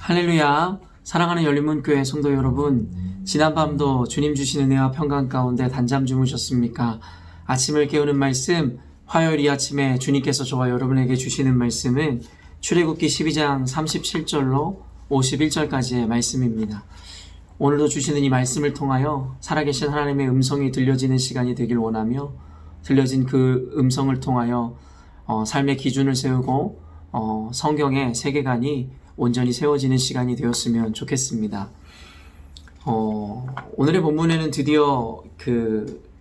할렐루야. 사랑하는 열린문교회 성도 여러분, 지난밤도 주님 주신 은혜와 평강 가운데 단잠 주무셨습니까? 아침을 깨우는 말씀, 화요일 이 아침에 주님께서 저와 여러분에게 주시는 말씀은 출애굽기 12장 37절로 51절까지의 말씀입니다. 오늘도 주시는 이 말씀을 통하여 살아계신 하나님의 음성이 들려지는 시간이 되길 원하며, 들려진 그 음성을 통하여 삶의 기준을 세우고 성경의 세계관이 온전히 세워지는 시간이 되었으면 좋겠습니다. 오늘의 본문에는 드디어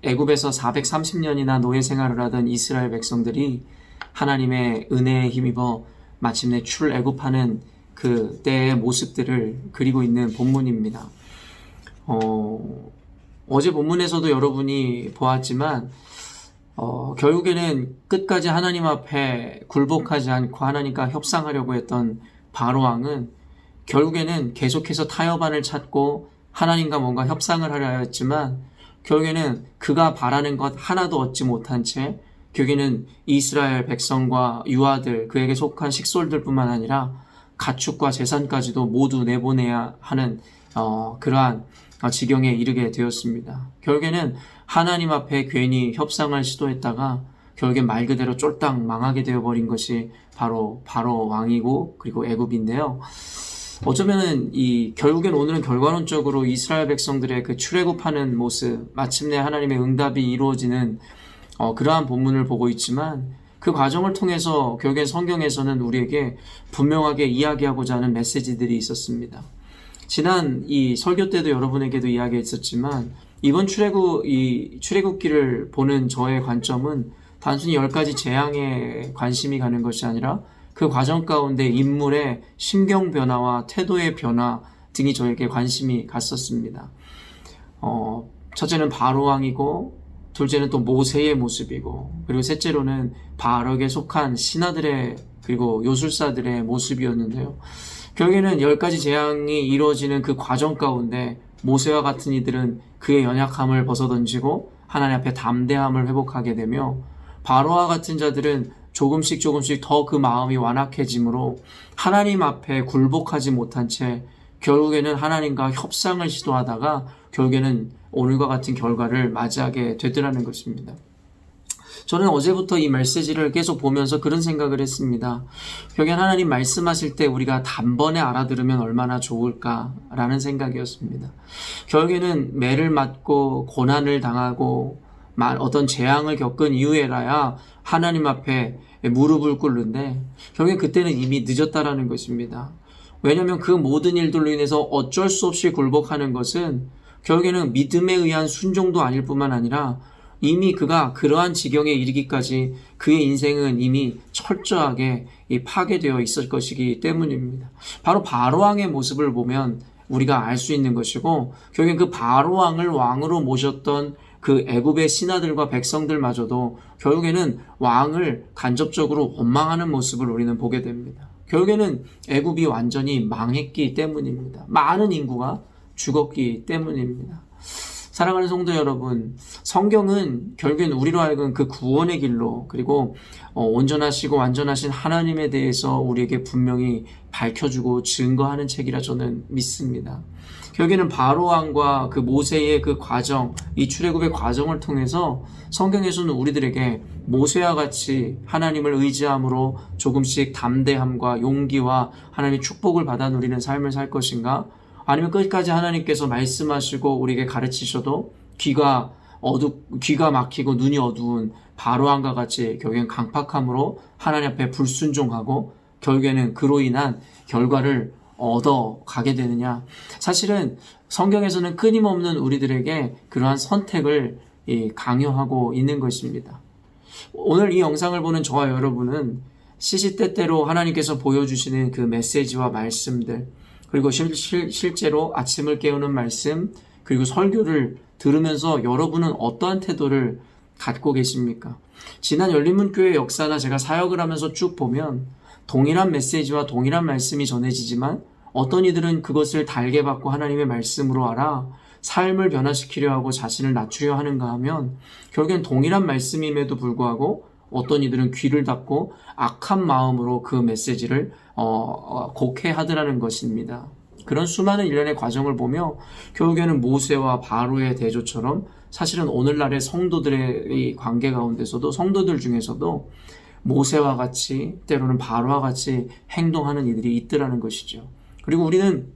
애굽에서 430년이나 노예 생활을 하던 이스라엘 백성들이 하나님의 은혜에 힘입어 마침내 출애굽하는 그 때의 모습들을 그리고 있는 본문입니다. 어제 본문에서도 여러분이 보았지만 결국에는 끝까지 하나님 앞에 굴복하지 않고 하나님과 협상하려고 했던 바로왕은 결국에는 계속해서 타협안을 찾고 하나님과 뭔가 협상을 하려 했지만 결국에는 그가 바라는 것 하나도 얻지 못한 채 결국에는 이스라엘 백성과 유아들, 그에게 속한 식솔들뿐만 아니라 가축과 재산까지도 모두 내보내야 하는 그러한 지경에 이르게 되었습니다. 결국에는 하나님 앞에 괜히 협상을 시도했다가 결국엔 말 그대로 쫄딱 망하게 되어버린 것이 바로 왕이고 그리고 애굽인데요. 어쩌면은 결국엔 오늘은 결과론적으로 이스라엘 백성들의 그 출애굽하는 모습, 마침내 하나님의 응답이 이루어지는 그러한 본문을 보고 있지만 그 과정을 통해서 결국엔 성경에서는 우리에게 분명하게 이야기하고자 하는 메시지들이 있었습니다. 지난 이 설교 때도 여러분에게도 이야기했었지만 이번 출애굽기를 보는 저의 관점은 단순히 10가지 재앙에 관심이 가는 것이 아니라 그 과정 가운데 인물의 심경 변화와 태도의 변화 등이 저에게 관심이 갔었습니다. 첫째는 바로왕이고, 둘째는 또 모세의 모습이고, 그리고 셋째로는 바알에게 속한 신하들의 그리고 요술사들의 모습이었는데요. 결국에는 10가지 재앙이 이루어지는 그 과정 가운데 모세와 같은 이들은 그의 연약함을 벗어던지고 하나님 앞에 담대함을 회복하게 되며, 바로와 같은 자들은 조금씩 더 그 마음이 완악해지므로 하나님 앞에 굴복하지 못한 채 결국에는 하나님과 협상을 시도하다가 결국에는 오늘과 같은 결과를 맞이하게 되더라는 것입니다. 저는 어제부터 이 메시지를 계속 보면서 그런 생각을 했습니다. 결국엔 하나님 말씀하실 때 우리가 단번에 알아들으면 얼마나 좋을까라는 생각이었습니다. 결국에는 매를 맞고 고난을 당하고 어떤 재앙을 겪은 이후에라야 하나님 앞에 무릎을 꿇는데 결국엔 그때는 이미 늦었다라는 것입니다. 왜냐하면 그 모든 일들로 인해서 어쩔 수 없이 굴복하는 것은 결국에는 믿음에 의한 순종도 아닐 뿐만 아니라 이미 그가 그러한 지경에 이르기까지 그의 인생은 이미 철저하게 파괴되어 있을 것이기 때문입니다. 바로 바로왕의 모습을 보면 우리가 알 수 있는 것이고, 결국엔 그 바로왕을 왕으로 모셨던 그 애굽의 신하들과 백성들마저도 결국에는 왕을 간접적으로 원망하는 모습을 우리는 보게 됩니다. 결국에는 애굽이 완전히 망했기 때문입니다. 많은 인구가 죽었기 때문입니다. 사랑하는 성도 여러분, 성경은 결국엔 우리로 하여금 그 구원의 길로, 그리고 온전하시고 완전하신 하나님에 대해서 우리에게 분명히 밝혀주고 증거하는 책이라 저는 믿습니다. 결국에는 바로왕과 그 모세의 그 과정, 이 출애굽의 과정을 통해서 성경에서는 우리들에게 모세와 같이 하나님을 의지함으로 조금씩 담대함과 용기와 하나님의 축복을 받아 누리는 삶을 살 것인가, 아니면 끝까지 하나님께서 말씀하시고 우리에게 가르치셔도 귀가 막히고 눈이 어두운 바로왕과 같이 결국엔 강팍함으로 하나님 앞에 불순종하고 결국에는 그로 인한 결과를 얻어가게 되느냐. 사실은 성경에서는 끊임없는 우리들에게 그러한 선택을 강요하고 있는 것입니다. 오늘 이 영상을 보는 저와 여러분은 시시때때로 하나님께서 보여주시는 그 메시지와 말씀들, 그리고 실제로 아침을 깨우는 말씀, 그리고 설교를 들으면서 여러분은 어떠한 태도를 갖고 계십니까? 지난 열린문교회 역사나 제가 사역을 하면서 쭉 보면 동일한 메시지와 동일한 말씀이 전해지지만 어떤 이들은 그것을 달게 받고 하나님의 말씀으로 알아 삶을 변화시키려 하고 자신을 낮추려 하는가 하면 결국엔 동일한 말씀임에도 불구하고 어떤 이들은 귀를 닫고 악한 마음으로 그 메시지를 곡해하더라는 것입니다. 그런 수많은 일련의 과정을 보며 결국에는 모세와 바로의 대조처럼 사실은 오늘날의 성도들의 관계 가운데서도 성도들 중에서도 모세와 같이 때로는 바로와 같이 행동하는 이들이 있더라는 것이죠. 그리고 우리는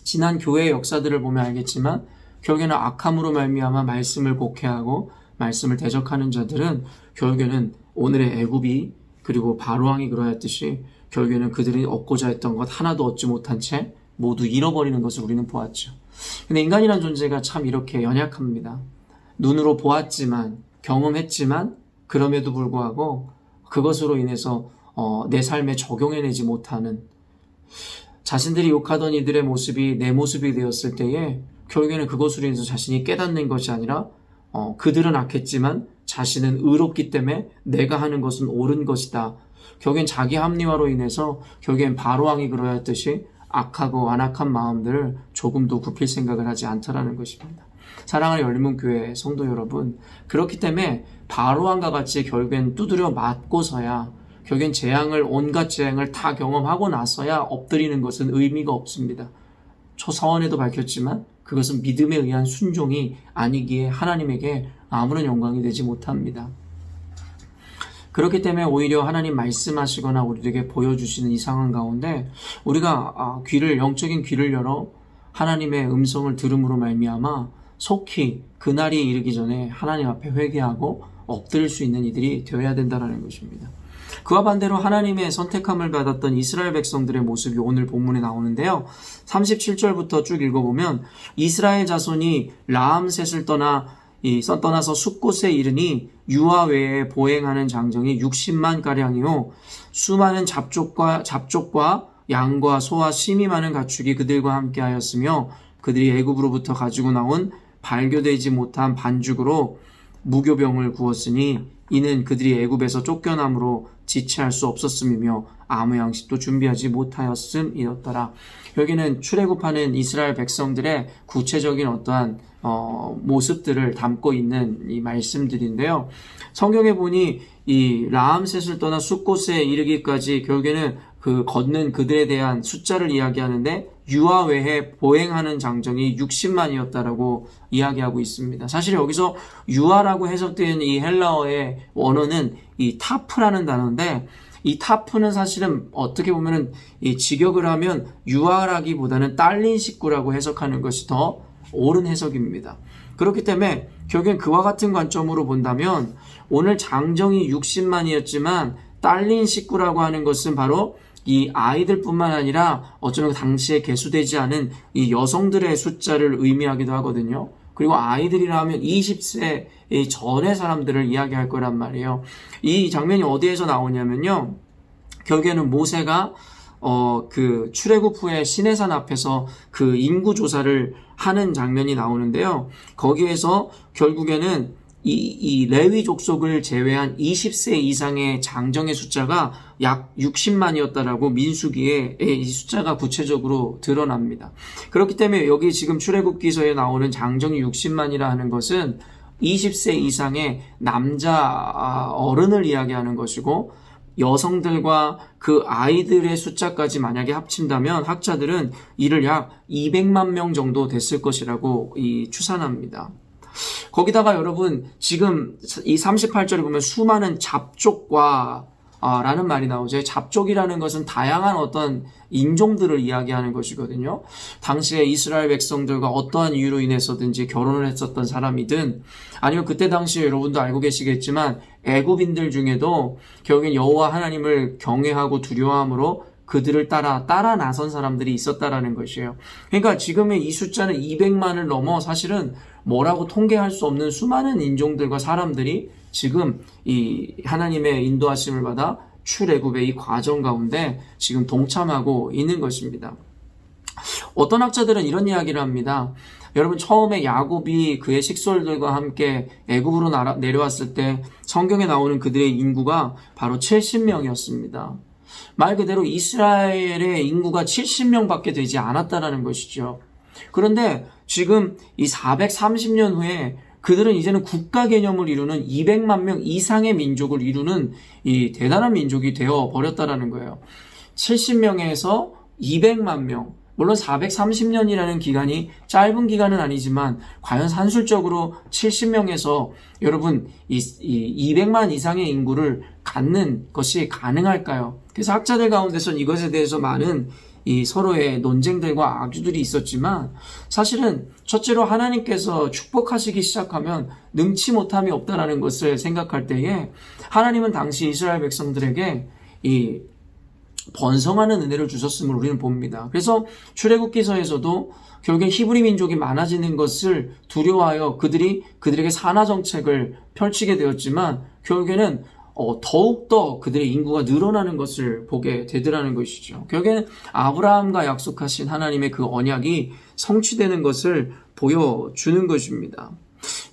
지난 교회의 역사들을 보면 알겠지만 결국에는 악함으로 말미암아 말씀을 곡해하고 말씀을 대적하는 자들은 결국에는 오늘의 애굽이 그리고 바로왕이 그러했듯이 결국에는 그들이 얻고자 했던 것 하나도 얻지 못한 채 모두 잃어버리는 것을 우리는 보았죠. 근데 인간이란 존재가 참 이렇게 연약합니다. 눈으로 보았지만 경험했지만 그럼에도 불구하고 그것으로 인해서 내 삶에 적용해내지 못하는 자신들이 욕하던 이들의 모습이 내 모습이 되었을 때에 결국에는 그것으로 인해서 자신이 깨닫는 것이 아니라 그들은 악했지만 자신은 의롭기 때문에 내가 하는 것은 옳은 것이다. 결국엔 자기 합리화로 인해서 결국엔 바로왕이 그러했듯이 악하고 완악한 마음들을 조금도 굽힐 생각을 하지 않더라는 것입니다. 사랑하는 열린문교회 성도 여러분, 그렇기 때문에 바로왕과 같이 결국엔 두드려 맞고서야 결국엔 온갖 재앙을 다 경험하고 나서야 엎드리는 것은 의미가 없습니다. 초서원에도 밝혔지만 그것은 믿음에 의한 순종이 아니기에 하나님에게 아무런 영광이 되지 못합니다. 그렇기 때문에 오히려 하나님 말씀하시거나 우리에게 보여주시는 이 상황 가운데 우리가 영적인 귀를 열어 하나님의 음성을 들음으로 말미암아 속히 그날이 이르기 전에 하나님 앞에 회개하고 엎드릴 수 있는 이들이 되어야 된다는 것입니다. 그와 반대로 하나님의 선택함을 받았던 이스라엘 백성들의 모습이 오늘 본문에 나오는데요. 37절부터 쭉 읽어보면 이스라엘 자손이 라암셋을 떠나서 숫곳에 이르니 유아 외에 보행하는 장정이 60만 가량이요 수많은 잡족과 양과 소와 심이 많은 가축이 그들과 함께 하였으며 그들이 애굽으로부터 가지고 나온 발교되지 못한 반죽으로 무교병을 구웠으니 이는 그들이 애굽에서 쫓겨남으로 지체할 수 없었음이며 아무 양식도 준비하지 못하였음이었더라. 여기는 출애굽하는 이스라엘 백성들의 구체적인 어떠한 모습들을 담고 있는 이 말씀들인데요. 성경에 보니 이 라암셋을 떠나 숫곳에 이르기까지 결국에는 그 걷는 그들에 대한 숫자를 이야기하는데 유아 외에 보행하는 장정이 60만이었다라고 이야기하고 있습니다. 사실 여기서 유아라고 해석된 이 헬라어의 원어는 이 타프라는 단어인데 이 타프는 사실은 어떻게 보면은 이 직역을 하면 유아라기보다는 딸린 식구라고 해석하는 것이 더 옳은 해석입니다. 그렇기 때문에 결국엔 그와 같은 관점으로 본다면 오늘 장정이 60만이었지만 딸린 식구라고 하는 것은 바로 이 아이들뿐만 아니라 어쩌면 당시에 계수되지 않은 이 여성들의 숫자를 의미하기도 하거든요. 그리고 아이들이라 하면 20세 전의 사람들을 이야기할 거란 말이에요. 이 장면이 어디에서 나오냐면요. 결국에는 모세가 그 출애굽 후에 시내산 앞에서 그 인구 조사를 하는 장면이 나오는데요. 거기에서 결국에는 이 레위 족속을 제외한 20세 이상의 장정의 숫자가 약 60만이었다라고 민수기에 이 숫자가 구체적으로 드러납니다. 그렇기 때문에 여기 지금 출애굽기서에 나오는 장정이 60만이라 하는 것은 20세 이상의 남자 어른을 이야기하는 것이고 여성들과 그 아이들의 숫자까지 만약에 합친다면 학자들은 이를 약 200만 명 정도 됐을 것이라고 추산합니다. 거기다가 여러분 지금 이 38절에 보면 수많은 잡족과 라는 말이 나오죠. 잡족이라는 것은 다양한 어떤 인종들을 이야기하는 것이거든요. 당시에 이스라엘 백성들과 어떠한 이유로 인해서든지 결혼을 했었던 사람이든 아니면 그때 당시에 여러분도 알고 계시겠지만 애굽인들 중에도 결국엔 여호와 하나님을 경외하고 두려워함으로 그들을 따라 나선 사람들이 있었다라는 것이에요. 그러니까 지금의 이 숫자는 200만을 넘어 사실은 뭐라고 통계할 수 없는 수많은 인종들과 사람들이 지금 이 하나님의 인도하심을 받아 출애굽의 이 과정 가운데 지금 동참하고 있는 것입니다. 어떤 학자들은 이런 이야기를 합니다. 여러분 처음에 야곱이 그의 식솔들과 함께 애굽으로 내려왔을 때 성경에 나오는 그들의 인구가 바로 70명이었습니다. 말 그대로 이스라엘의 인구가 70명밖에 되지 않았다라는 것이죠. 그런데 지금 이 430년 후에 그들은 이제는 국가 개념을 이루는 200만 명 이상의 민족을 이루는 이 대단한 민족이 되어 버렸다라는 거예요. 70명에서 200만 명. 물론 430년이라는 기간이 짧은 기간은 아니지만 과연 산술적으로 70명에서 여러분 이 200만 이상의 인구를 갖는 것이 가능할까요? 그래서 학자들 가운데서는 이것에 대해서 많은 이 서로의 논쟁들과 악유들이 있었지만 사실은 첫째로 하나님께서 축복하시기 시작하면 능치 못함이 없다라는 것을 생각할 때에 하나님은 당시 이스라엘 백성들에게 이 번성하는 은혜를 주셨음을 우리는 봅니다. 그래서 출애굽기서에서도 결국엔 히브리 민족이 많아지는 것을 두려워하여 그들에게 산하 정책을 펼치게 되었지만 결국에는 더욱더 그들의 인구가 늘어나는 것을 보게 되더라는 것이죠. 결국에는 아브라함과 약속하신 하나님의 그 언약이 성취되는 것을 보여주는 것입니다.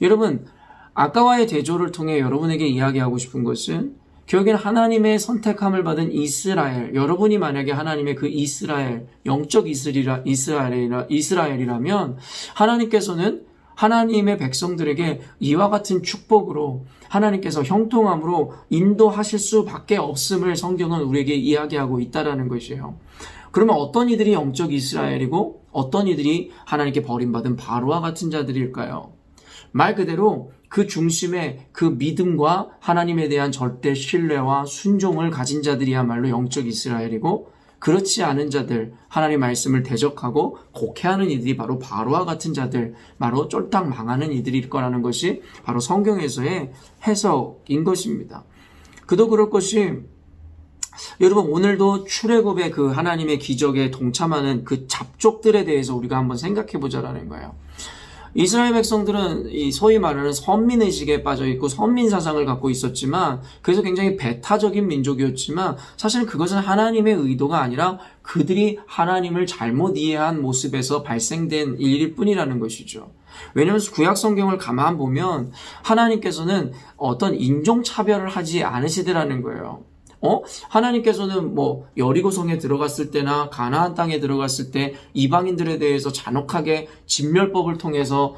여러분, 아까와의 대조를 통해 여러분에게 이야기하고 싶은 것은 결국엔 하나님의 선택함을 받은 이스라엘, 여러분이 만약에 하나님의 그 이스라엘, 영적 이스라엘이라면 하나님께서는 하나님의 백성들에게 이와 같은 축복으로 하나님께서 형통함으로 인도하실 수밖에 없음을 성경은 우리에게 이야기하고 있다라는 것이에요. 그러면 어떤 이들이 영적 이스라엘이고 어떤 이들이 하나님께 버림받은 바로와 같은 자들일까요? 말 그대로 그 중심에 그 믿음과 하나님에 대한 절대 신뢰와 순종을 가진 자들이야말로 영적 이스라엘이고 그렇지 않은 자들, 하나님 말씀을 대적하고 곡해하는 이들이 바로 바로와 같은 자들, 바로 쫄딱 망하는 이들일 거라는 것이 바로 성경에서의 해석인 것입니다. 그도 그럴 것이 여러분 오늘도 출애굽의 그 하나님의 기적에 동참하는 그 잡족들에 대해서 우리가 한번 생각해 보자라는 거예요. 이스라엘 백성들은 이 소위 말하는 선민의식에 빠져있고 선민사상을 갖고 있었지만 그래서 굉장히 배타적인 민족이었지만 사실은 그것은 하나님의 의도가 아니라 그들이 하나님을 잘못 이해한 모습에서 발생된 일일 뿐이라는 것이죠. 왜냐하면 구약 성경을 가만 보면 하나님께서는 어떤 인종차별을 하지 않으시더라는 거예요. 하나님께서는 뭐 여리고성에 들어갔을 때나 가나안 땅에 들어갔을 때 이방인들에 대해서 잔혹하게 진멸법을 통해서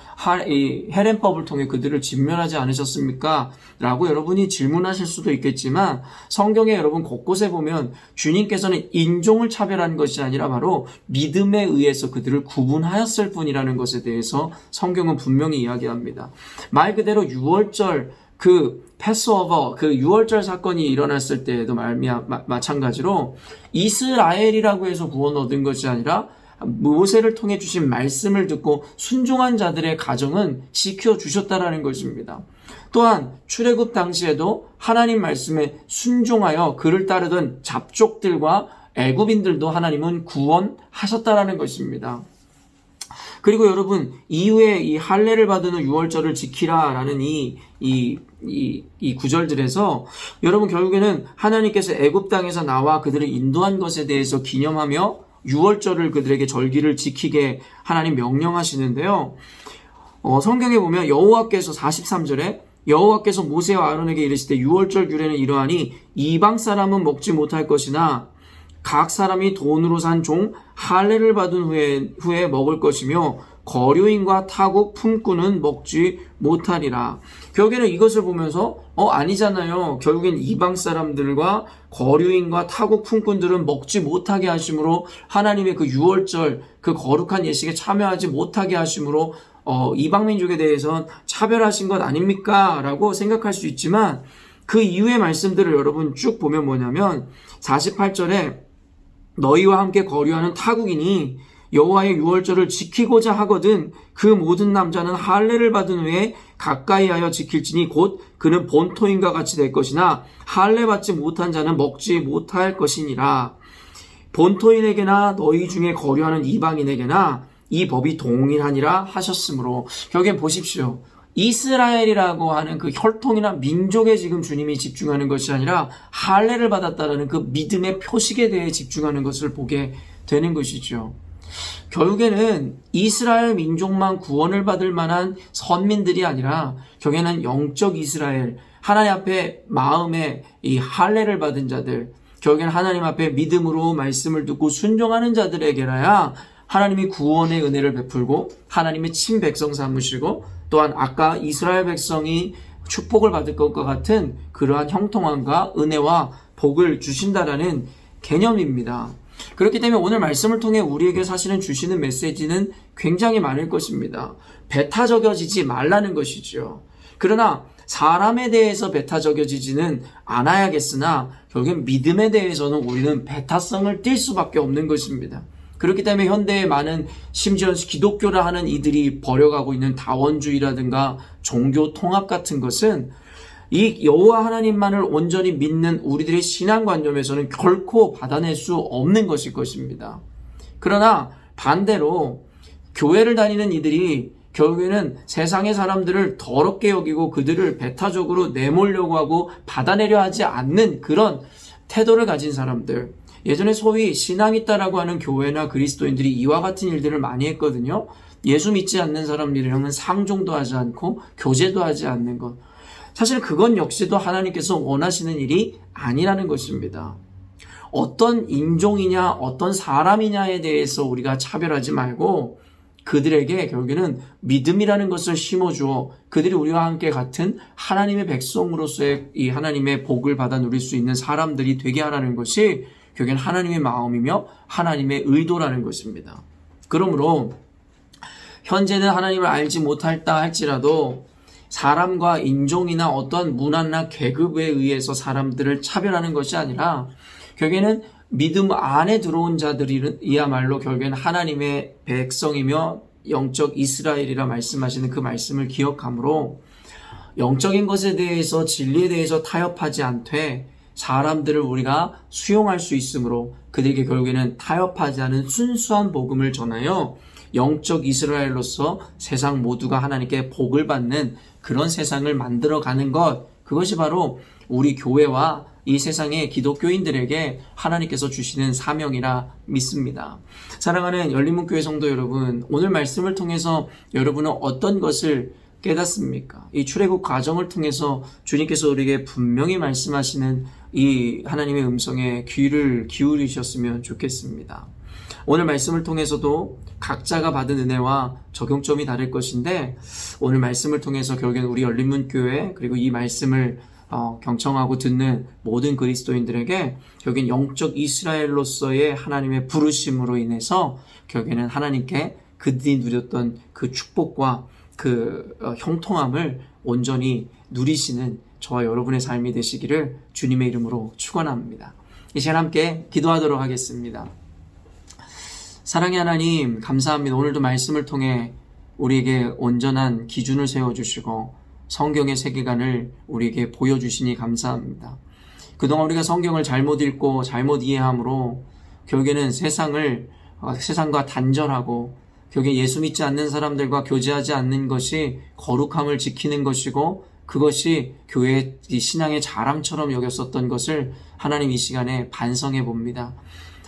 헤렘법을 통해 그들을 진멸하지 않으셨습니까? 라고 여러분이 질문하실 수도 있겠지만 성경에 여러분 곳곳에 보면 주님께서는 인종을 차별한 것이 아니라 바로 믿음에 의해서 그들을 구분하였을 뿐이라는 것에 대해서 성경은 분명히 이야기합니다. 말 그대로 유월절 그 패스오버, 그 유월절 사건이 일어났을 때에도 마찬가지로 이스라엘이라고 해서 구원 얻은 것이 아니라 모세를 통해 주신 말씀을 듣고 순종한 자들의 가정은 지켜주셨다라는 것입니다. 또한 출애굽 당시에도 하나님 말씀에 순종하여 그를 따르던 잡족들과 애굽인들도 하나님은 구원하셨다라는 것입니다. 그리고 여러분 이후에 이 할례를 받은 후 유월절을 지키라라는 이 구절들에서 여러분 결국에는 하나님께서 애굽 땅에서 나와 그들을 인도한 것에 대해서 기념하며 유월절을 그들에게 절기를 지키게 하나님 명령하시는데요. 성경에 보면 여호와께서 43절에 여호와께서 모세와 아론에게 이르시되 유월절 규례는 이러하니 이방 사람은 먹지 못할 것이나 각 사람이 돈으로 산 종 할례를 받은 후에 먹을 것이며 거류인과 타국 품꾼은 먹지 못하리라. 결국에는 이것을 보면서 아니잖아요. 결국엔 이방 사람들과 거류인과 타국 품꾼들은 먹지 못하게 하심으로 하나님의 그 유월절 그 거룩한 예식에 참여하지 못하게 하심으로 이방 민족에 대해서는 차별하신 것 아닙니까? 라고 생각할 수 있지만 그 이후의 말씀들을 여러분 쭉 보면 뭐냐면 48절에 너희와 함께 거류하는 타국인이 여호와의 유월절을 지키고자 하거든 그 모든 남자는 할례를 받은 후에 가까이하여 지킬지니 곧 그는 본토인과 같이 될 것이나 할례 받지 못한 자는 먹지 못할 것이니라. 본토인에게나 너희 중에 거류하는 이방인에게나 이 법이 동일하니라 하셨으므로 결국엔 보십시오. 이스라엘이라고 하는 그 혈통이나 민족에 지금 주님이 집중하는 것이 아니라 할례를 받았다라는 그 믿음의 표식에 대해 집중하는 것을 보게 되는 것이죠. 결국에는 이스라엘 민족만 구원을 받을 만한 선민들이 아니라 결국에는 영적 이스라엘, 하나님 앞에 마음에 이 할례를 받은 자들, 결국에는 하나님 앞에 믿음으로 말씀을 듣고 순종하는 자들에게라야 하나님이 구원의 은혜를 베풀고 하나님의 친백성 삼으시고 또한 아까 이스라엘 백성이 축복을 받을 것과 같은 그러한 형통함과 은혜와 복을 주신다라는 개념입니다. 그렇기 때문에 오늘 말씀을 통해 우리에게 사실은 주시는 메시지는 굉장히 많을 것입니다. 배타적여지지 말라는 것이죠. 그러나 사람에 대해서 배타적여지지는 않아야겠으나 결국엔 믿음에 대해서는 우리는 배타성을 띌 수밖에 없는 것입니다. 그렇기 때문에 현대의 많은 심지어 기독교라 하는 이들이 버려가고 있는 다원주의라든가 종교 통합 같은 것은 이 여호와 하나님만을 온전히 믿는 우리들의 신앙관념에서는 결코 받아낼 수 없는 것일 것입니다. 그러나 반대로 교회를 다니는 이들이 결국에는 세상의 사람들을 더럽게 여기고 그들을 배타적으로 내몰려고 하고 받아내려 하지 않는 그런 태도를 가진 사람들, 예전에 소위 신앙 있다라고 하는 교회나 그리스도인들이 이와 같은 일들을 많이 했거든요. 예수 믿지 않는 사람들이랑은 상종도 하지 않고 교제도 하지 않는 것. 사실 그건 역시도 하나님께서 원하시는 일이 아니라는 것입니다. 어떤 인종이냐 어떤 사람이냐에 대해서 우리가 차별하지 말고 그들에게 결국에는 믿음이라는 것을 심어주어 그들이 우리와 함께 같은 하나님의 백성으로서의 이 하나님의 복을 받아 누릴 수 있는 사람들이 되게 하라는 것이 결국엔 하나님의 마음이며 하나님의 의도라는 것입니다. 그러므로 현재는 하나님을 알지 못할다 할지라도 사람과 인종이나 어떤 문화나 계급에 의해서 사람들을 차별하는 것이 아니라 결국에는 믿음 안에 들어온 자들이야말로 결국에는 하나님의 백성이며 영적 이스라엘이라 말씀하시는 그 말씀을 기억하므로 영적인 것에 대해서 진리에 대해서 타협하지 않되 사람들을 우리가 수용할 수 있으므로 그들에게 결국에는 타협하지 않은 순수한 복음을 전하여 영적 이스라엘로서 세상 모두가 하나님께 복을 받는 그런 세상을 만들어가는 것, 그것이 바로 우리 교회와 이 세상의 기독교인들에게 하나님께서 주시는 사명이라 믿습니다. 사랑하는 열린문교회 성도 여러분, 오늘 말씀을 통해서 여러분은 어떤 것을 깨닫습니까? 이 출애굽 과정을 통해서 주님께서 우리에게 분명히 말씀하시는 이 하나님의 음성에 귀를 기울이셨으면 좋겠습니다. 오늘 말씀을 통해서도 각자가 받은 은혜와 적용점이 다를 것인데 오늘 말씀을 통해서 결국엔 우리 열린문교회 그리고 이 말씀을 경청하고 듣는 모든 그리스도인들에게 결국엔 영적 이스라엘로서의 하나님의 부르심으로 인해서 결국에는 하나님께 그들이 누렸던 그 축복과 그 형통함을 온전히 누리시는 저와 여러분의 삶이 되시기를 주님의 이름으로 축원합니다. 이 시간 함께 기도하도록 하겠습니다. 사랑의 하나님 감사합니다. 오늘도 말씀을 통해 우리에게 온전한 기준을 세워주시고 성경의 세계관을 우리에게 보여주시니 감사합니다. 그동안 우리가 성경을 잘못 읽고 잘못 이해함으로 결국에는 세상과 단절하고 결국에 예수 믿지 않는 사람들과 교제하지 않는 것이 거룩함을 지키는 것이고 그것이 교회의 신앙의 자랑처럼 여겼었던 것을 하나님 이 시간에 반성해 봅니다.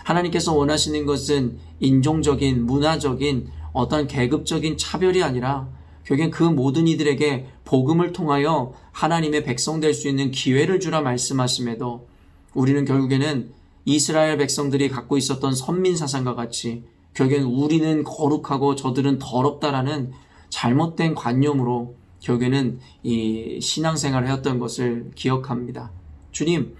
하나님께서 원하시는 것은 인종적인, 문화적인, 어떤 계급적인 차별이 아니라 결국엔 그 모든 이들에게 복음을 통하여 하나님의 백성 될 수 있는 기회를 주라 말씀하심에도 우리는 결국에는 이스라엘 백성들이 갖고 있었던 선민사상과 같이 결국엔 우리는 거룩하고 저들은 더럽다라는 잘못된 관념으로 결국에는 이 신앙생활을 해왔던 것을 기억합니다. 주님,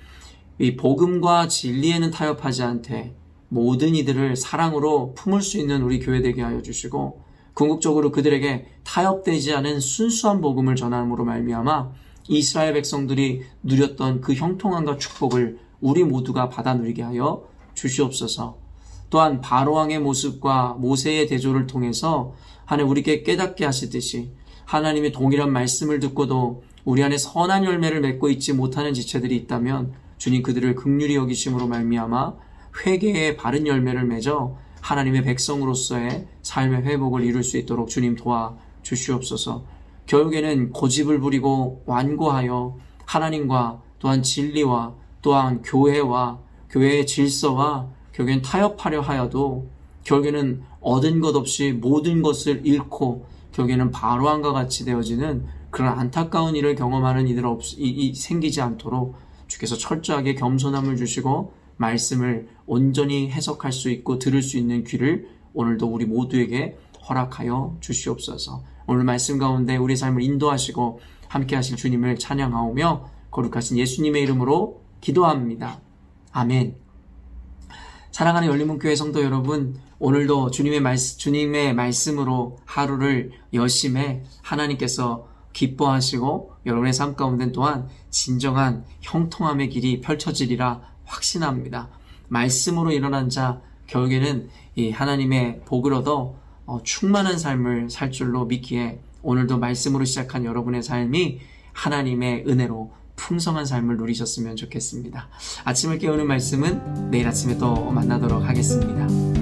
이 복음과 진리에는 타협하지 않되 모든 이들을 사랑으로 품을 수 있는 우리 교회 되게 하여 주시고 궁극적으로 그들에게 타협되지 않은 순수한 복음을 전함으로 말미암아 이스라엘 백성들이 누렸던 그 형통함과 축복을 우리 모두가 받아 누리게 하여 주시옵소서. 또한 바로왕의 모습과 모세의 대조를 통해서 하나님 우리에게 깨닫게 하시듯이 하나님의 동일한 말씀을 듣고도 우리 안에 선한 열매를 맺고 있지 못하는 지체들이 있다면 주님 그들을 긍휼히 여기심으로 말미암아 회개의 바른 열매를 맺어 하나님의 백성으로서의 삶의 회복을 이룰 수 있도록 주님 도와 주시옵소서. 결국에는 고집을 부리고 완고하여 하나님과 또한 진리와 또한 교회와 교회의 질서와 결국엔 타협하려 하여도 결국에는 얻은 것 없이 모든 것을 잃고 결국에는 바로왕과 같이 되어지는 그런 안타까운 일을 경험하는 이들이 생기지 않도록 주께서 철저하게 겸손함을 주시고 말씀을 온전히 해석할 수 있고 들을 수 있는 귀를 오늘도 우리 모두에게 허락하여 주시옵소서. 오늘 말씀 가운데 우리 삶을 인도하시고 함께 하실 주님을 찬양하오며 거룩하신 예수님의 이름으로 기도합니다. 아멘. 사랑하는 열린문교회 성도 여러분, 오늘도 주님의 말씀으로 하루를 여심해 하나님께서 기뻐하시고 여러분의 삶 가운데 또한 진정한 형통함의 길이 펼쳐지리라 확신합니다. 말씀으로 일어난 자 결국에는 이 하나님의 복을 얻어 충만한 삶을 살 줄로 믿기에 오늘도 말씀으로 시작한 여러분의 삶이 하나님의 은혜로 풍성한 삶을 누리셨으면 좋겠습니다. 아침을 깨우는 말씀은 내일 아침에 또 만나도록 하겠습니다.